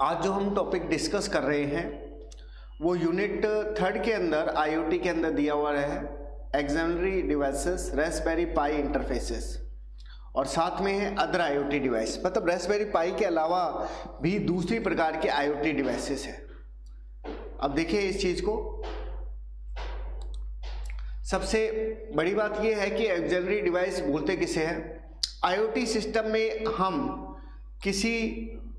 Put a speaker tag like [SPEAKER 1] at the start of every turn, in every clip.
[SPEAKER 1] आज जो हम टॉपिक डिस्कस कर रहे हैं वो यूनिट 3 के अंदर IoT के अंदर दिया हुआ है एक्सटर्नल डिवाइसेस रास्पबेरी पाई इंटरफेसेस और साथ में है अदर IoT डिवाइस। मतलब रास्पबेरी पाई के अलावा भी दूसरी प्रकार के IoT डिवाइसेस है। अब देखिए इस चीज को, सबसे बड़ी बात यह है कि एक्सटर्नल डिवाइस बोलते किसे हैं। IoT सिस्टम में हम किसी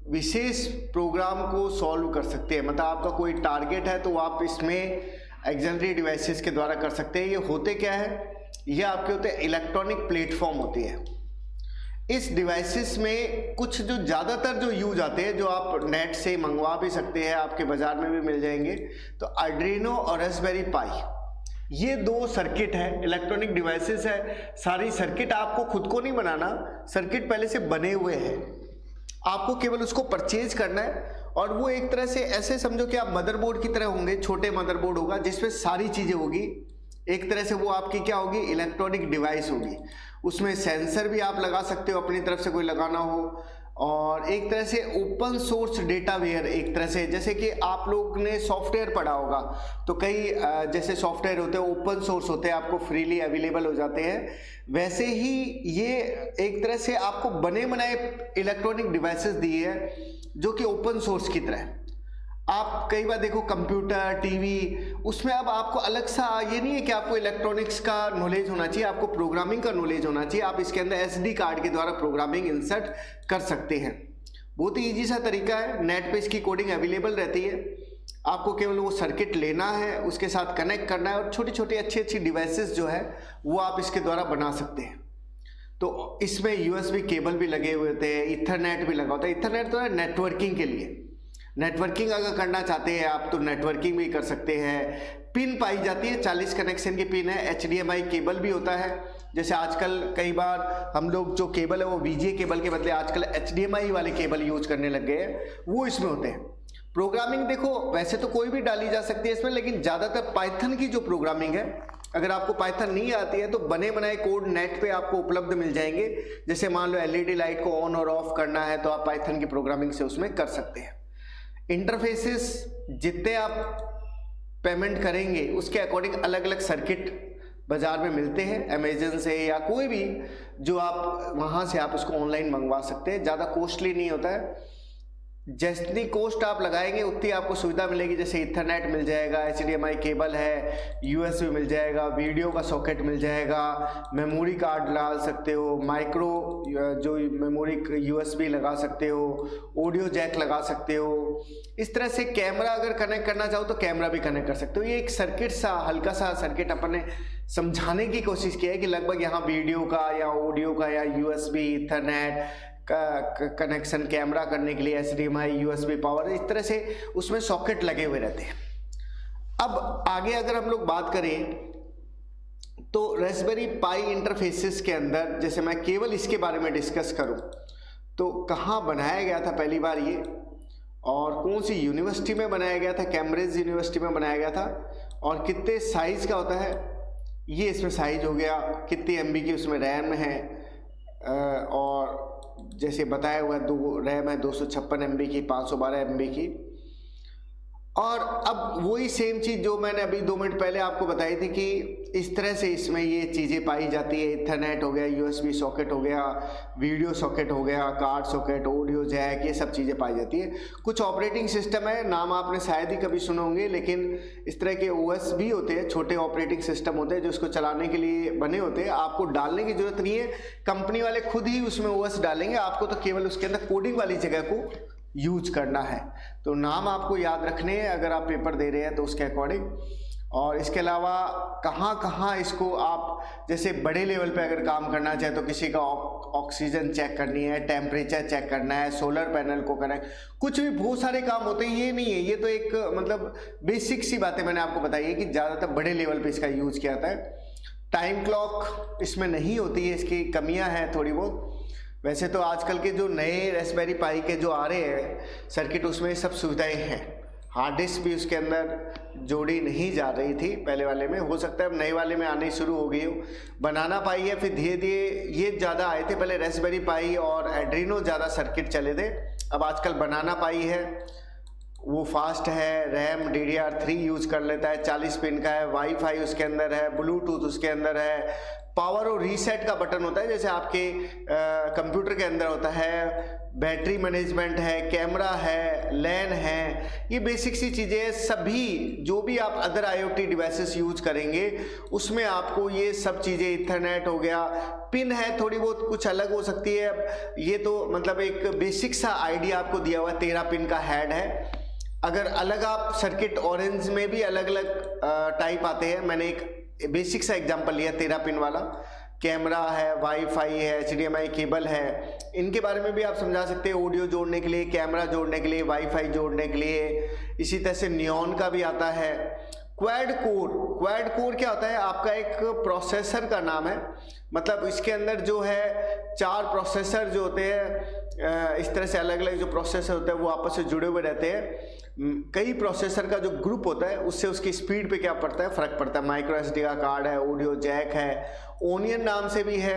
[SPEAKER 1] विशेष प्रोग्राम को सॉल्व कर सकते हैं। मतलब आपका कोई टारगेट है तो आप इसमें एक्सटर्नल डिवाइसेस के द्वारा कर सकते हैं। ये होते क्या है, ये आपके होते हैं इलेक्ट्रॉनिक प्लेटफॉर्म होती है। इस डिवाइसेस में कुछ जो ज़्यादातर जो यूज आते हैं, जो आप नेट से मंगवा भी सकते हैं, आपके बाजार में भी मिल जाएंगे, तो आर्डिनो और रास्पबेरी पाई, ये दो सर्किट है, इलेक्ट्रॉनिक डिवाइसेस है। सारी सर्किट आपको खुद को नहीं बनाना, सर्किट पहले से बने हुए हैं, आपको केवल उसको परचेज करना है। और वो एक तरह से ऐसे समझो कि आप मदरबोर्ड की तरह होंगे, छोटे मदरबोर्ड होगा जिसमें सारी चीजें होगी। एक तरह से वो आपकी क्या होगी, इलेक्ट्रॉनिक डिवाइस होगी। उसमें सेंसर भी आप लगा सकते हो अपनी तरफ से, कोई लगाना हो, और एक तरह से ओपन सोर्स डेटावेयर, एक तरह से जैसे कि आप लोग ने सॉफ्टवेयर पढ़ा होगा तो कई जैसे सॉफ्टवेयर होते हैं ओपन सोर्स होते हैं, आपको फ्रीली अवेलेबल हो जाते हैं। वैसे ही ये एक तरह से आपको बने बनाए इलेक्ट्रॉनिक डिवाइसेस दिए हैं जो कि ओपन सोर्स की तरह है। आप कई बार देखो कंप्यूटर, टीवी, उसमें अब आपको अलग सा ये नहीं है कि आपको इलेक्ट्रॉनिक्स का नॉलेज होना चाहिए, आपको प्रोग्रामिंग का नॉलेज होना चाहिए। आप इसके अंदर SD कार्ड के द्वारा प्रोग्रामिंग इंसर्ट कर सकते हैं। बहुत ही ईजी सा तरीका है, नेट पे इसकी कोडिंग अवेलेबल रहती है। आपको केवल वो सर्किट लेना है, उसके साथ कनेक्ट करना है और छोटी छोटी अच्छी डिवाइसेस जो है वो आप इसके द्वारा बना सकते हैं। तो इसमें USB केबल भी लगे हुए होते हैं, इथरनेट भी लगा होता है। इथरनेट तो है नेटवर्किंग के लिए, नेटवर्किंग अगर करना चाहते हैं आप तो नेटवर्किंग भी कर सकते हैं। पिन पाई जाती है, 40 कनेक्शन की पिन है। HDMI केबल भी होता है। जैसे आजकल कई बार हम लोग जो केबल है वो VGA केबल के बदले आजकल HDMI वाले केबल यूज करने लग गए हैं, वो इसमें होते हैं। प्रोग्रामिंग देखो वैसे तो कोई भी डाली जा सकती है इसमें, लेकिन ज़्यादातर पाइथन की जो प्रोग्रामिंग है, अगर आपको पाइथन नहीं आती है तो बने बनाए कोड नेट पे आपको उपलब्ध मिल जाएंगे। जैसे मान लो LED लाइट को ऑन और ऑफ करना है तो आप पाइथन की प्रोग्रामिंग से उसमें कर सकते हैं। इंटरफेसेस जितने आप पेमेंट करेंगे उसके अकॉर्डिंग अलग अलग सर्किट बाजार में मिलते हैं, अमेजन से या कोई भी जो आप वहाँ से आप उसको ऑनलाइन मंगवा सकते हैं। ज़्यादा कॉस्टली नहीं होता है, जितनी कॉस्ट आप लगाएंगे उतनी आपको सुविधा मिलेगी। जैसे इथरनेट मिल जाएगा, HDMI केबल है, USB मिल जाएगा, वीडियो का सॉकेट मिल जाएगा, मेमोरी कार्ड डाल सकते हो, माइक्रो जो मेमोरी USB लगा सकते हो, ऑडियो जैक लगा सकते हो। इस तरह से कैमरा अगर कनेक्ट करना चाहो तो कैमरा भी कनेक्ट कर सकते हो। ये एक सर्किट सा, हल्का सा सर्किट अपन ने समझाने की कोशिश की है कि लगभग यहाँ वीडियो का या ऑडियो का या USB, इथरनेट कनेक्शन, कैमरा करने के लिए HDMI, USB पावर, इस तरह से उसमें सॉकेट लगे हुए रहते हैं। अब आगे अगर हम लोग बात करें तो रास्पबेरी पाई इंटरफेसेस के अंदर, जैसे मैं केवल इसके बारे में डिस्कस करूं तो कहाँ बनाया गया था पहली बार ये, और कौन सी यूनिवर्सिटी में बनाया गया था, कैम्ब्रिज यूनिवर्सिटी में बनाया गया था, और कितने साइज का होता है, ये इसमें साइज हो गया, कितनी MB की उसमें रैम है, और जैसे बताया हुआ रैम है 256 MB की, 512 MB की। और अब वही सेम चीज़ जो मैंने अभी 2 मिनट पहले आपको बताई थी कि इस तरह से इसमें ये चीज़ें पाई जाती है। इथरनेट हो गया, USB सॉकेट हो गया, वीडियो सॉकेट हो गया, कार्ड सॉकेट, ऑडियो जैक, ये सब चीज़ें पाई जाती है। कुछ ऑपरेटिंग सिस्टम है, नाम आपने शायद ही कभी सुने होंगे, लेकिन इस तरह के OS भी होते हैं, छोटे ऑपरेटिंग सिस्टम होते हैं जो इसको चलाने के लिए बने होते हैं। आपको डालने की जरूरत नहीं है, कंपनी वाले खुद ही उसमें OS डालेंगे, आपको तो केवल उसके अंदर कोडिंग वाली जगह को यूज करना है। तो नाम आपको याद रखने हैं अगर आप पेपर दे रहे हैं तो उसके अकॉर्डिंग। और इसके अलावा कहाँ कहाँ इसको आप जैसे बड़े लेवल पे अगर काम करना चाहे तो किसी का ऑक्सीजन चेक करनी है, टेम्परेचर चेक करना है, सोलर पैनल को कनेक्ट, कुछ भी बहुत सारे काम होते हैं। ये नहीं है, ये तो एक मतलब बेसिक सी बातें मैंने आपको बताई है कि ज़्यादातर बड़े लेवल पे इसका यूज किया जाता है। टाइम क्लॉक इसमें नहीं होती है, इसकी कमियाँ हैं थोड़ी बहुत। वैसे तो आजकल के जो नए रास्पबेरी पाई के जो आ रहे हैं सर्किट, उसमें सब सुविधाएं हैं। हार्ड डिस्क भी उसके अंदर जोड़ी नहीं जा रही थी पहले वाले में, हो सकता है अब नए वाले में आने शुरू हो गई हो। बनाना पाई है, फिर धीरे धीरे ये ज़्यादा आए थे, पहले रेस्पबेरी पाई और एड्रीनो ज़्यादा सर्किट चले थे। अब आजकल बनाना पाई है, वो फास्ट है, रैम DDR3 यूज कर लेता है, 40 पिन का है, वाईफाई उसके अंदर है, ब्लूटूथ उसके अंदर है, पावर और रीसेट का बटन होता है जैसे आपके कंप्यूटर के अंदर होता है, बैटरी मैनेजमेंट है, कैमरा है, लैन है, ये बेसिक सी चीज़ें। सभी जो भी आप अदर IoT डिवाइसेस यूज करेंगे उसमें आपको ये सब चीज़ें, इथरनेट हो गया, पिन है थोड़ी बहुत कुछ अलग हो सकती है। अब ये तो मतलब एक बेसिक सा आइडिया आपको दिया हुआ है, 13 पिन का हेड है। अगर अलग आप सर्किट ऑरेंज में भी अलग अलग टाइप आते हैं, मैंने एक बेसिक सा एग्जांपल लिया 13 पिन वाला। कैमरा है, वाईफाई है, HDMI केबल है, इनके बारे में भी आप समझा सकते हैं। ऑडियो जोड़ने के लिए, कैमरा जोड़ने के लिए, वाईफाई जोड़ने के लिए। इसी तरह से नियॉन का भी आता है। क्वाड कोर क्या होता है? आपका एक प्रोसेसर का नाम है, मतलब इसके अंदर जो है 4 प्रोसेसर जो होते हैं, इस तरह से अलग अलग जो प्रोसेसर होते हैं वो आपस में जुड़े हुए रहते हैं। कई प्रोसेसर का जो ग्रुप होता है उससे उसकी स्पीड पे क्या पड़ता है, फर्क पड़ता है। माइक्रो SD का कार्ड है, ऑडियो जैक है, ओनियन नाम से भी है,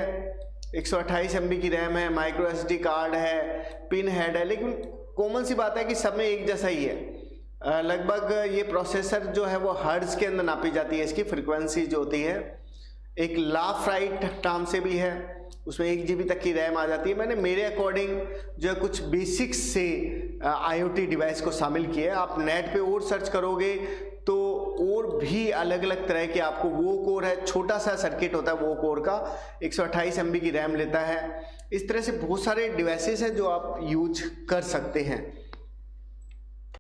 [SPEAKER 1] 128 MB की रैम है, माइक्रो SD कार्ड है, पिन हेड है। लेकिन कॉमन सी बात है कि सब में एक जैसा ही है। लगभग ये प्रोसेसर जो है वो हर्ट्ज के अंदर नापी जाती है, इसकी फ्रिक्वेंसी जो होती है। एक लाफ राइट नाम से भी है, उसमें 1 GB तक की रैम आ जाती है। मैंने मेरे अकॉर्डिंग जो है कुछ बेसिक्स से IoT डिवाइस को शामिल किया है। आप नेट पे और सर्च करोगे तो और भी अलग अलग तरह के आपको, वो कोर है, छोटा सा सर्किट होता है वो कोर का, 128 MB की रैम लेता है। इस तरह से बहुत सारे डिवाइसेस हैं जो आप यूज कर सकते हैं।